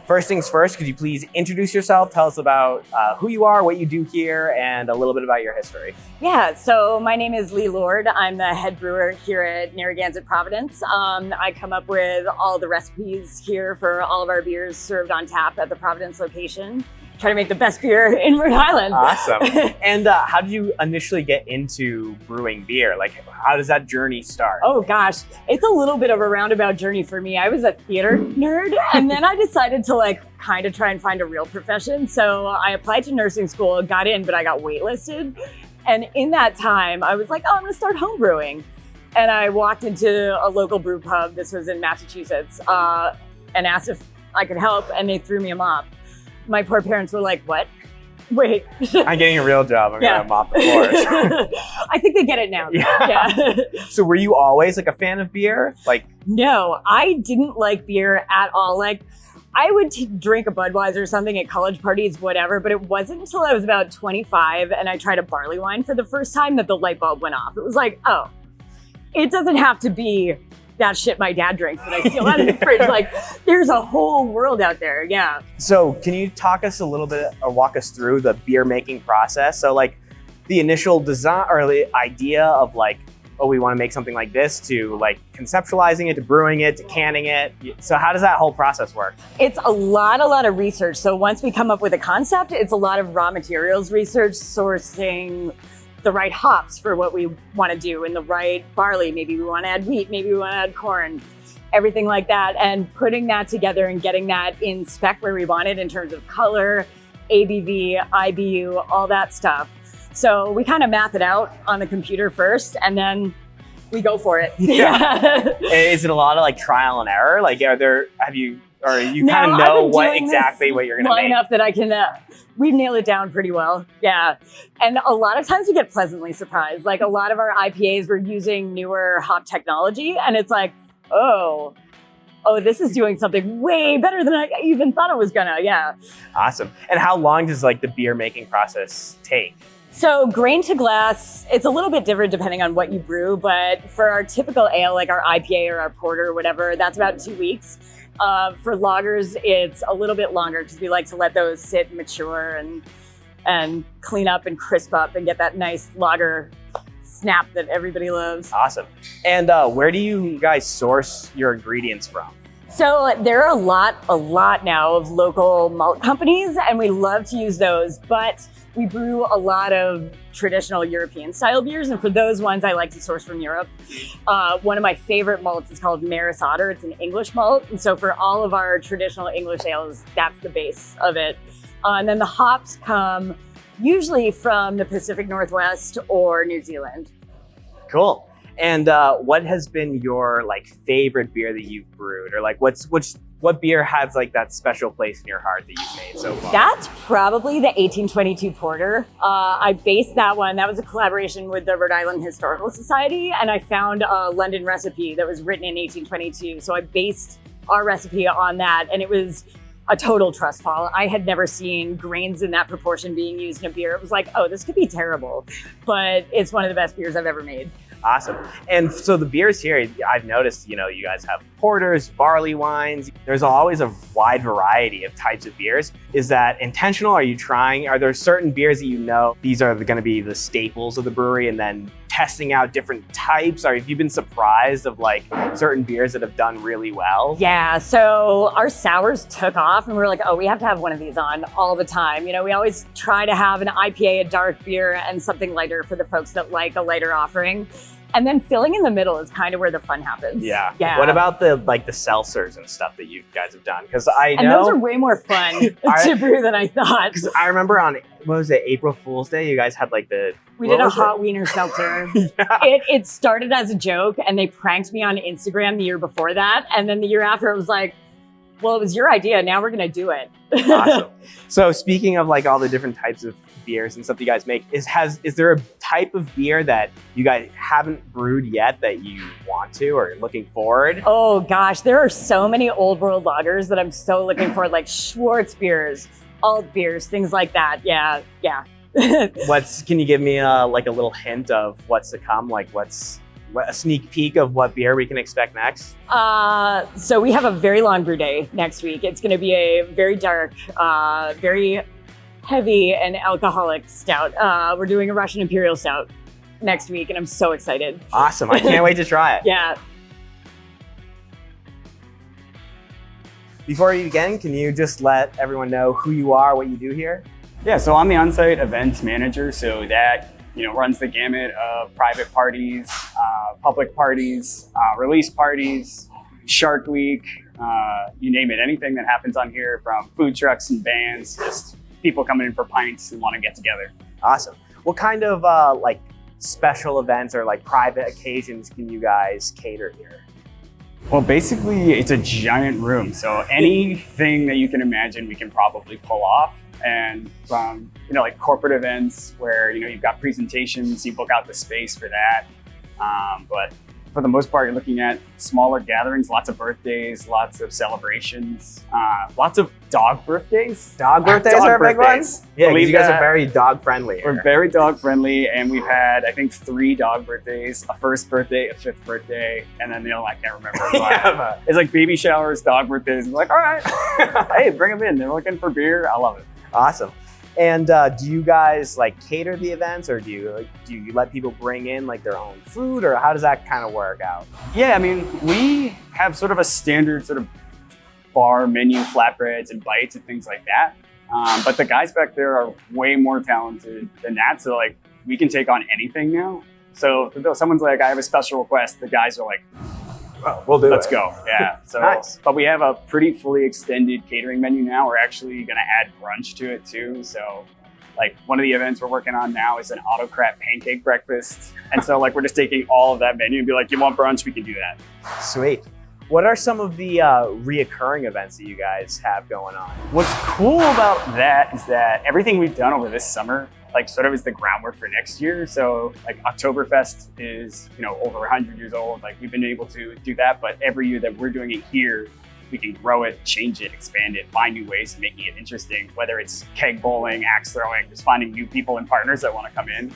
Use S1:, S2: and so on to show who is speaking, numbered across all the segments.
S1: First things first, could you please introduce yourself? Tell us about who you are, what you do here, and a little bit about your history.
S2: Yeah, so my name is Lee Lord. I'm the head brewer here at Narragansett, Providence. I come up with all the recipes here for all of our beers served on tap at the Providence location. Try to make the best beer in Rhode Island.
S1: Awesome. And how did you initially get into brewing beer? Like, how does that journey start?
S2: Oh gosh, it's a little bit of a roundabout journey for me. I was a theater nerd, and then I decided to kind of try and find a real profession. So I applied to nursing school, got in, but I got waitlisted. And in that time, I was like, oh, I'm gonna start home brewing. And I walked into a local brew pub, this was in Massachusetts, and asked if I could help, and they threw me a mop. My poor parents were like, what? Wait.
S1: I'm getting a real job. I'm going to mop the floors.
S2: I think they get it now. Yeah.
S1: So were you always like a fan of beer?
S2: No, I didn't like beer at all. I would drink a Budweiser or something at college parties, whatever, but it wasn't until I was about 25 and I tried a barley wine for the first time that the light bulb went off. It was like, oh, it doesn't have to be that shit my dad drinks that I steal out of the fridge. There's a whole world out there, yeah.
S1: So can you talk us a little bit or walk us through the beer making process? So the initial design or the idea of oh, we want to make something like this, to conceptualizing it, to brewing it, to canning it. So how does that whole process work?
S2: It's a lot of research. So once we come up with a concept, it's a lot of raw materials research, sourcing the right hops for what we want to do, and the right barley. Maybe we want to add wheat, maybe we want to add corn, everything like that. And putting that together and getting that in spec where we want it in terms of color, ABV, IBU, all that stuff. So we kind of math it out on the computer first, and then we go for it.
S1: Yeah. Is it a lot of trial and error? You kind of know what you're going to make?
S2: Long enough that I can, we nail it down pretty well. Yeah. And a lot of times we get pleasantly surprised. A lot of our IPAs, we're using newer hop technology, and it's oh, this is doing something way better than I even thought it was gonna. Yeah.
S1: Awesome. And how long does the beer making process take?
S2: So grain to glass, it's a little bit different depending on what you brew, but for our typical ale, like our IPA or our porter or whatever, that's about 2 weeks. For lagers, it's a little bit longer because we like to let those sit, mature, and clean up and crisp up and get that nice lager snap that everybody loves.
S1: Awesome. And where do you guys source your ingredients from?
S2: So there are a lot now of local malt companies, and we love to use those, but we brew a lot of traditional European style beers, and for those ones I like to source from Europe. One of my favorite malts is called Maris Otter. It's an English malt, and so for all of our traditional English ales, that's the base of it. And then the hops come usually from the Pacific Northwest or New Zealand.
S1: Cool. And what has been your favorite beer that you've brewed, or what beer has that special place in your heart that you've made so far?
S2: That's probably the 1822 Porter. I based that one. That was a collaboration with the Rhode Island Historical Society, and I found a London recipe that was written in 1822. So I based our recipe on that, and it was a total trust fall. I had never seen grains in that proportion being used in a beer. It was oh, this could be terrible, but it's one of the best beers I've ever made.
S1: Awesome. And so the beers here, I've noticed, you guys have porters, barley wines. There's always a wide variety of types of beers. Is that intentional? Are there certain beers that these are going to be the staples of the brewery, and then testing out different types? Or have you been surprised of certain beers that have done really well?
S2: Yeah, so our sours took off, and we were oh, we have to have one of these on all the time. We always try to have an IPA, a dark beer, and something lighter for the folks that like a lighter offering. And then filling in the middle is kind of where the fun happens.
S1: Yeah. What about the seltzers and stuff that you guys have done? Because
S2: and those are way more fun to brew than I thought.
S1: Because I remember on April Fool's Day, you guys had we
S2: did a hot wiener seltzer. Yeah. It started as a joke, and they pranked me on Instagram the year before that, and then the year after it was well, it was your idea. Now we're gonna do it.
S1: Awesome. So speaking of all the different types of beers and stuff you guys make, is there a type of beer that you guys haven't brewed yet that you want to or looking forward?
S2: Oh gosh, there are so many old world lagers that I'm so looking for, Schwartz beers, alt beers, things like that. Yeah.
S1: Can you give me a little hint of what's to come? a sneak peek of what beer we can expect next?
S2: So we have a very long brew day next week. It's going to be a very dark, very heavy and alcoholic stout. We're doing a Russian Imperial Stout next week, and I'm so excited.
S1: Awesome. I can't wait to try it.
S2: Yeah.
S1: Before you begin, can you just let everyone know who you are, what you do here?
S3: Yeah, so I'm the on-site events manager, so that runs the gamut of private parties, public parties, release parties, Shark Week, you name it. Anything that happens on here, from food trucks and bands, just people coming in for pints and want to get together.
S1: Awesome. What kind of like special events or like private occasions can you guys cater here?
S3: Well, basically, it's a giant room, so anything that you can imagine, we can probably pull off. And from like corporate events where you've got presentations, you book out the space for that. But for the most part, you're looking at smaller gatherings, lots of birthdays, lots of celebrations, lots of dog birthdays.
S1: Dog birthdays are big ones? Yeah, you guys are very dog friendly.
S3: We're very dog friendly, and we've had, I think, 3 dog birthdays, a first birthday, a 5th birthday, and then I can't remember. But it's like baby showers, dog birthdays. We're like, all right, hey, bring them in. They're looking for beer. I love it.
S1: Awesome. And do you guys like cater the events, or do you let people bring in like their own food, or how does that kind of work out?
S3: Yeah, I mean, we have sort of a standard sort of bar menu, flatbreads and bites and things like that. But the guys back there are way more talented than that. So like we can take on anything now. So if someone's like, I have a special request, the guys are like,
S1: oh, we'll do
S3: Let's go. Yeah. So,
S1: nice.
S3: But we have a pretty fully extended catering menu now. We're actually going to add brunch to it too. So like one of the events we're working on now is an autocrat pancake breakfast. And so like we're just taking all of that menu and be like, you want brunch? We can do that.
S1: Sweet. What are some of the reoccurring events that you guys have going on?
S3: What's cool about that is that everything we've done over this summer like sort of is the groundwork for next year. So like Oktoberfest is, over 100 years old. Like we've been able to do that, but every year that we're doing it here, we can grow it, change it, expand it, find new ways of making it interesting, whether it's keg bowling, axe throwing, just finding new people and partners that want to come in.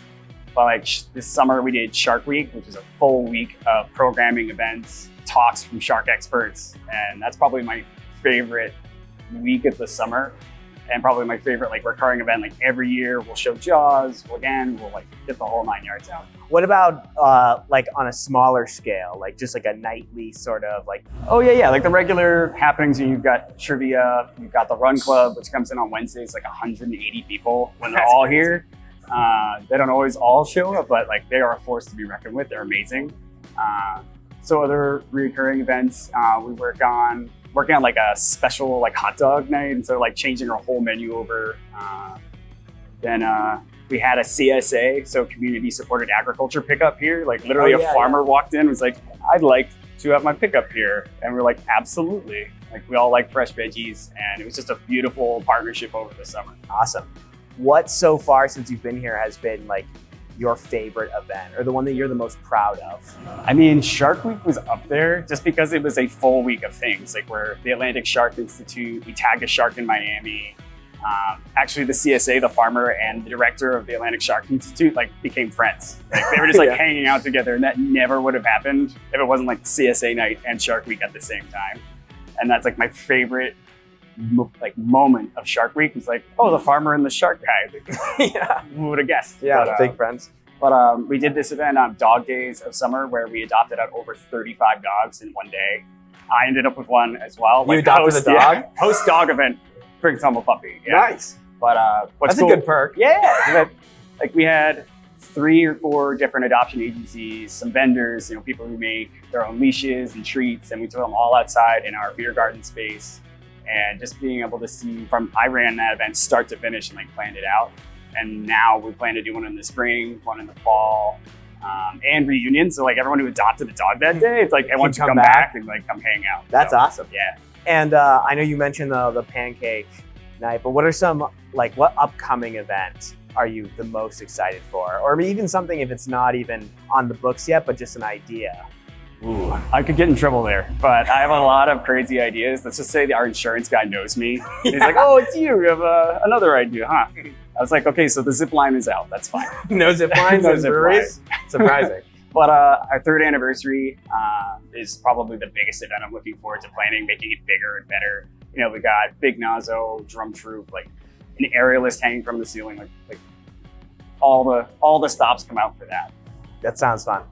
S3: But like this summer we did Shark Week, which is a full week of programming, events, talks from shark experts. And that's probably my favorite week of the summer. And probably my favorite like recurring event. Like every year we'll show Jaws. We'll like get the whole 9 yards out.
S1: What about like on a smaller scale, like just like a nightly sort of like?
S3: Oh yeah. Like the regular happenings, you've got trivia, you've got the Run Club, which comes in on Wednesdays, like 180 people when they're all here. They don't always all show up, but like they are a force to be reckoned with. They're amazing. So other recurring events, we working on like a special like hot dog night, and so like changing our whole menu over. Then we had a CSA, so community supported agriculture pickup here. Like literally a farmer walked in and was like, I'd like to have my pickup here. And we're like, absolutely. Like we all like fresh veggies, and it was just a beautiful partnership over the summer.
S1: Awesome. What so far since you've been here has been like your favorite event, or the one that you're the most proud of?
S3: I mean, Shark Week was up there just because it was a full week of things. Like we're the Atlantic Shark Institute, we tagged a shark in Miami. Actually, the CSA, the farmer, and the director of the Atlantic Shark Institute like became friends. Like they were just like hanging out together, and that never would have happened if it wasn't like CSA night and Shark Week at the same time. And that's like my favorite like moment of Shark Week. It's like, oh, the farmer and the shark guy. Yeah, who would have guessed?
S1: Yeah, but, big friends.
S3: But we did this event on Dog Days of Summer where we adopted out over 35 dogs in one day. I ended up with one as well.
S1: You adopted a dog?
S3: Yeah, host dog event, brings home a puppy. Yeah.
S1: Nice.
S3: But what's
S1: That's
S3: cool,
S1: a good perk.
S3: Yeah. Like we had 3 or 4 different adoption agencies, some vendors, people who make their own leashes and treats, and we took them all outside in our beer garden space. And just being able to see I ran that event start to finish and like planned it out. And now we plan to do one in the spring, one in the fall, and reunions. So like everyone who adopted a dog that day, it's like everyone should come back and like come hang out.
S1: That's awesome.
S3: Yeah.
S1: And I know you mentioned the pancake night, but what are some like what upcoming events are you the most excited for? Or even something if it's not even on the books yet, but just an idea.
S3: Ooh, I could get in trouble there, but I have a lot of crazy ideas. Let's just say our insurance guy knows me. He's like, oh, it's you. You have another idea, huh? I was like, okay, so the zip line is out. That's fine.
S1: No zip lines
S3: No
S1: in
S3: zip
S1: breweries? Surprising.
S3: But our third anniversary is probably the biggest event I'm looking forward to planning, making it bigger and better. You know, we got big Nazo, drum troupe, like an aerialist hanging from the ceiling, like all the stops come out for that.
S1: That sounds fun.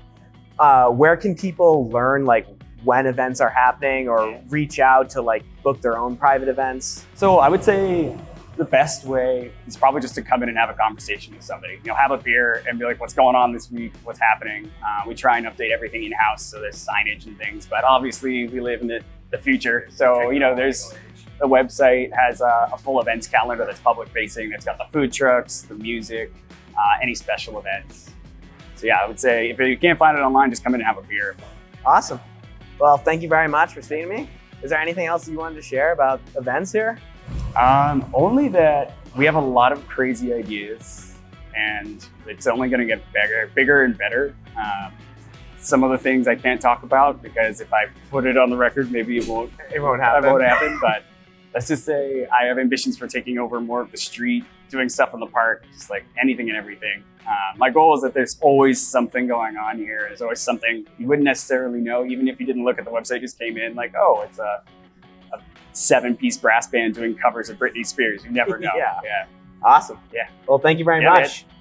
S1: Where can people learn like when events are happening or reach out to like book their own private events?
S3: So I would say the best way is probably just to come in and have a conversation with somebody. You know, have a beer and be like, what's going on this week? What's happening? We try and update everything in-house, so there's signage and things, but obviously we live in the future. So, you know, there's the website has a full events calendar that's public facing. It's got the food trucks, the music, any special events. So yeah, I would say if you can't find it online, just come in and have a beer.
S1: Awesome. Well, thank you very much for speaking to me. Is there anything else you wanted to share about events here?
S3: Only that we have a lot of crazy ideas and it's only going to get bigger and better. Some of the things I can't talk about because if I put it on the record, maybe it won't happen. But let's just say I have ambitions for taking over more of the street, doing stuff in the park, just like anything and everything. My goal is that there's always something going on here. There's always something you wouldn't necessarily know, even if you didn't look at the website, just came in like, oh, it's a 7-piece brass band doing covers of Britney Spears. You never know.
S1: Yeah. Awesome.
S3: Yeah.
S1: Well, thank you very
S3: Yeah,
S1: much.
S3: man.